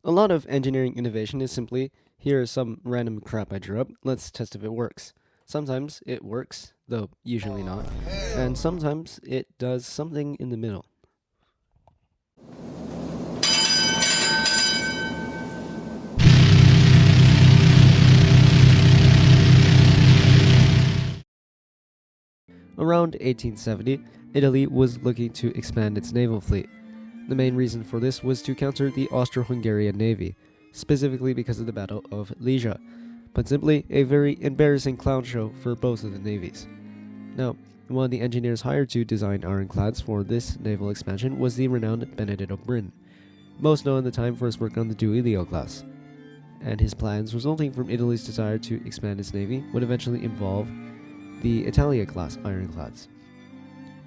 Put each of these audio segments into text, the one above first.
A lot of engineering innovation is simply, here is some random crap I drew up, let's test if it works. Sometimes it works, though usually not, and sometimes it does something in the middle. Around 1870, Italy was looking to expand its naval fleet. The main reason for this was to counter the Austro-Hungarian navy, specifically because of the Battle of Liege, but simply a very embarrassing clown show for both of the navies. Now, one of the engineers hired to design ironclads for this naval expansion was the renowned Benedetto Brin, most known at the time for his work on the Duilio class, and his plans resulting from Italy's desire to expand its navy would eventually involve the Italia class ironclads.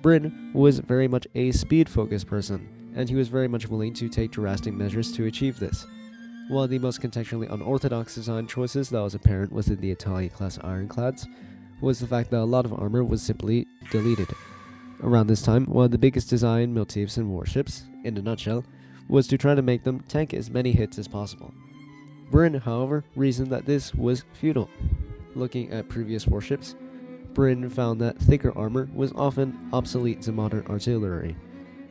Brin was very much a speed-focused person, and he was very much willing to take drastic measures to achieve this. One of the most contextually unorthodox design choices that was apparent within the Italia-class ironclads was the fact that a lot of armor was simply deleted. Around this time, one of the biggest design motifs in warships, in a nutshell, was to try to make them tank as many hits as possible. Brin, however, reasoned that this was futile. Looking at previous warships, Brin found that thicker armor was often obsolete to modern artillery,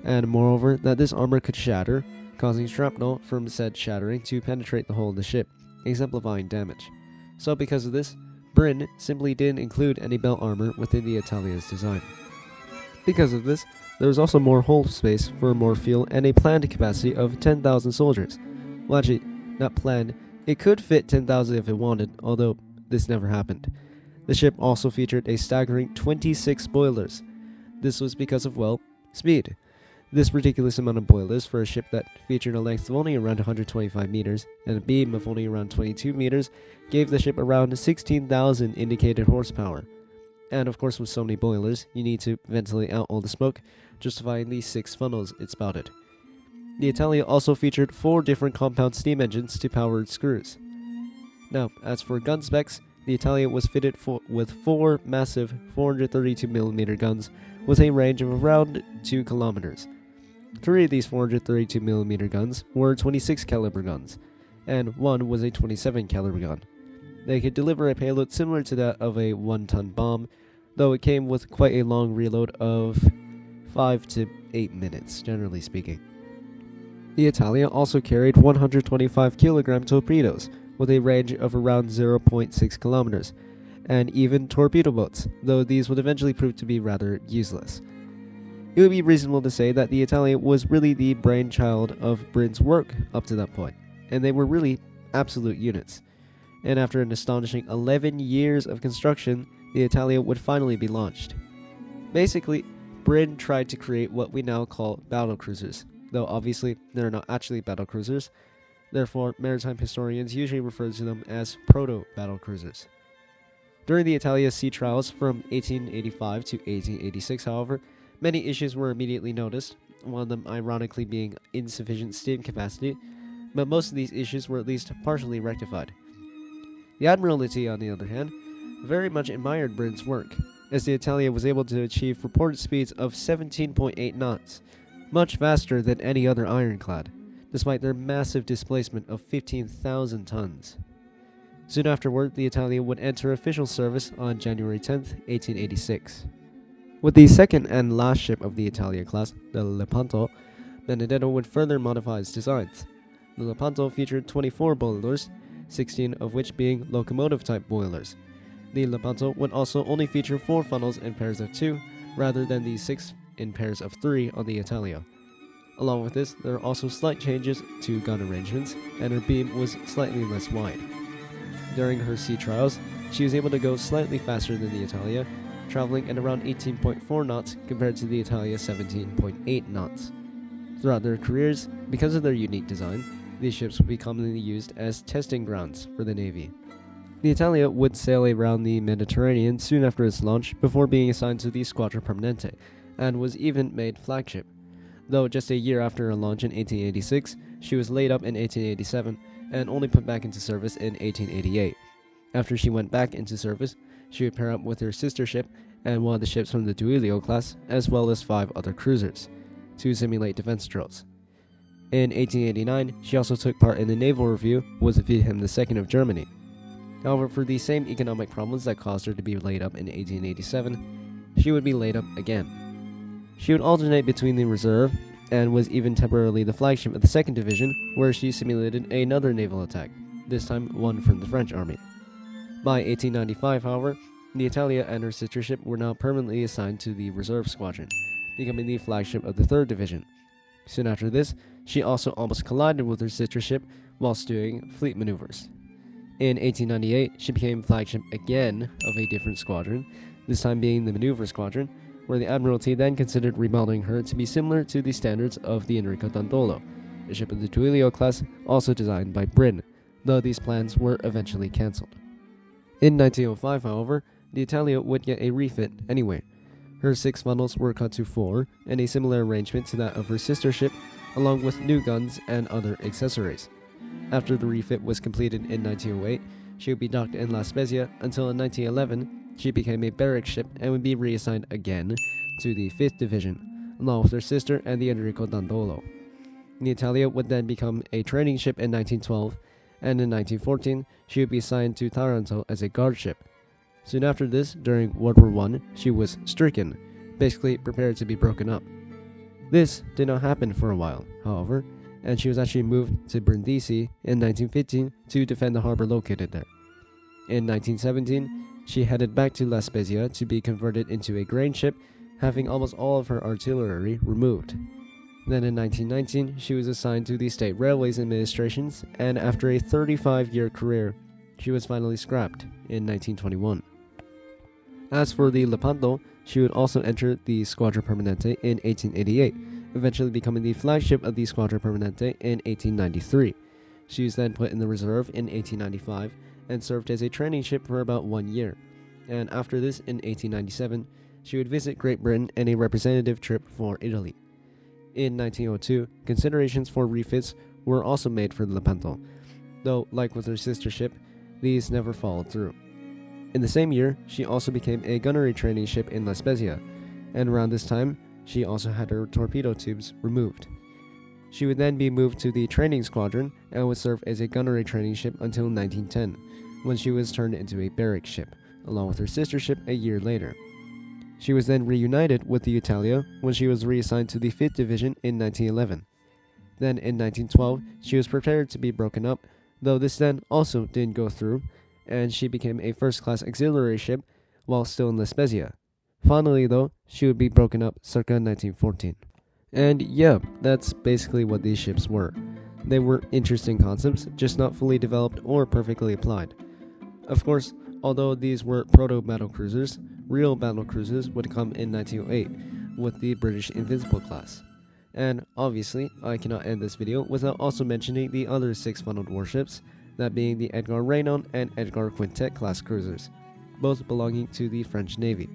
and moreover that this armor could shatter, causing shrapnel from said shattering to penetrate the hull of the ship, exemplifying damage. So because of this, Brin simply didn't include any belt armor within the Italia's design. Because of this, there was also more hull space for more fuel and a planned capacity of 10,000 soldiers. Well, actually, not planned. It could fit 10,000 if it wanted, although this never happened. The ship also featured a staggering 26 boilers. This was because of, well, speed. This ridiculous amount of boilers for a ship that featured a length of only around 125 meters and a beam of only around 22 meters gave the ship around 16,000 indicated horsepower. And of course, with so many boilers, you need to ventilate out all the smoke, justifying the 6 funnels it spouted. The Italia also featured 4 different compound steam engines to power its screws. Now, as for gun specs, the Italia was fitted with 4 massive 432mm guns with a range of around 2 kilometers. 3 of these 432mm guns were 26 caliber guns, and 1 was a 27 caliber gun. They could deliver a payload similar to that of a 1-ton bomb, though it came with quite a long reload of 5 to 8 minutes, generally speaking. The Italia also carried 125 kilogram torpedoes, with a range of around 0.6 kilometers, and even torpedo boats, though these would eventually prove to be rather useless. It would be reasonable to say that the Italia was really the brainchild of Brin's work up to that point, and they were really absolute units. And after an astonishing 11 years of construction, the Italia would finally be launched. Basically, Brin tried to create what we now call battlecruisers, though obviously they're not actually battlecruisers. Therefore, maritime historians usually refer to them as proto-battlecruisers. During the Italia's sea trials from 1885 to 1886, however, many issues were immediately noticed, one of them ironically being insufficient steam capacity, but most of these issues were at least partially rectified. The Admiralty, on the other hand, very much admired Brin's work, as the Italia was able to achieve reported speeds of 17.8 knots, much faster than any other ironclad, despite their massive displacement of 15,000 tons. Soon afterward, the Italia would enter official service on January 10, 1886. With the second and last ship of the Italia class, the Lepanto, Benedetto would further modify its designs. The Lepanto featured 24 boilers, 16 of which being locomotive-type boilers. The Lepanto would also only feature 4 funnels in pairs of 2, rather than the 6 in pairs of 3 on the Italia. Along with this, there are also slight changes to gun arrangements, and her beam was slightly less wide. During her sea trials, she was able to go slightly faster than the Italia, traveling at around 18.4 knots compared to the Italia's 17.8 knots. Throughout their careers, because of their unique design, these ships would be commonly used as testing grounds for the Navy. The Italia would sail around the Mediterranean soon after its launch before being assigned to the Squadra Permanente, and was even made flagship. Though just a year after her launch in 1886, she was laid up in 1887 and only put back into service in 1888. After she went back into service, she would pair up with her sister ship and one of the ships from the Duilio class, as well as 5 other cruisers, to simulate defense drills. In 1889, she also took part in the naval review with Wilhelm II of Germany. However, for the same economic problems that caused her to be laid up in 1887, she would be laid up again. She would alternate between the reserve and was even temporarily the flagship of the 2nd Division, where she simulated another naval attack, this time one from the French army. By 1895, however, the Italia and her sister ship were now permanently assigned to the reserve squadron, becoming the flagship of the 3rd Division. Soon after this, she also almost collided with her sister ship whilst doing fleet maneuvers. In 1898, she became flagship again of a different squadron, this time being the maneuver squadron, where the Admiralty then considered remodeling her to be similar to the standards of the Enrico Dandolo, a ship of the Italia class also designed by Britain, though these plans were eventually cancelled. In 1905, however, the Italia would get a refit anyway. Her 6 funnels were cut to 4, and a similar arrangement to that of her sister ship, along with new guns and other accessories. After the refit was completed in 1908, she would be docked in La Spezia until in 1911 she became a Berg ship and would be reassigned again to the 5th Division, along with her sister and the Enrico Dandolo. The Italia would then become a training ship in 1912, and in 1914 she would be assigned to Taranto as a guard ship. Soon after this, during World War I, she was stricken, basically prepared to be broken up. This did not happen for a while, however, and she was actually moved to Brindisi in 1915 to defend the harbor located there. In 1917, she headed back to La Spezia to be converted into a grain ship, having almost all of her artillery removed. Then in 1919, she was assigned to the State Railways Administrations, and after a 35-year career, she was finally scrapped in 1921. As for the Lepanto, she would also enter the Squadra Permanente in 1888, eventually becoming the flagship of the Squadra Permanente in 1893. She was then put in the reserve in 1895 and served as a training ship for about 1 year. And after this, in 1897, she would visit Great Britain in a representative trip for Italy. In 1902, considerations for refits were also made for the Lepanto, though, like with her sister ship, these never followed through. In the same year, she also became a gunnery training ship in La Spezia, and around this time, she also had her torpedo tubes removed. She would then be moved to the training squadron and would serve as a gunnery training ship until 1910, when she was turned into a barrack ship, along with her sister ship a year later. She was then reunited with the Italia when she was reassigned to the 5th Division in 1911. Then in 1912, she was prepared to be broken up, though this then also didn't go through, and she became a first-class auxiliary ship while still in La Spezia. Finally, though, she would be broken up circa 1914. And yeah, that's basically what these ships were. They were interesting concepts, just not fully developed or perfectly applied. Of course, although these were proto-battlecruisers, real battlecruisers would come in 1908 with the British Invincible Class. And obviously, I cannot end this video without also mentioning the other 6-funneled warships, that being the Edgar Reynon and Edgar Quartet class cruisers, both belonging to the French Navy.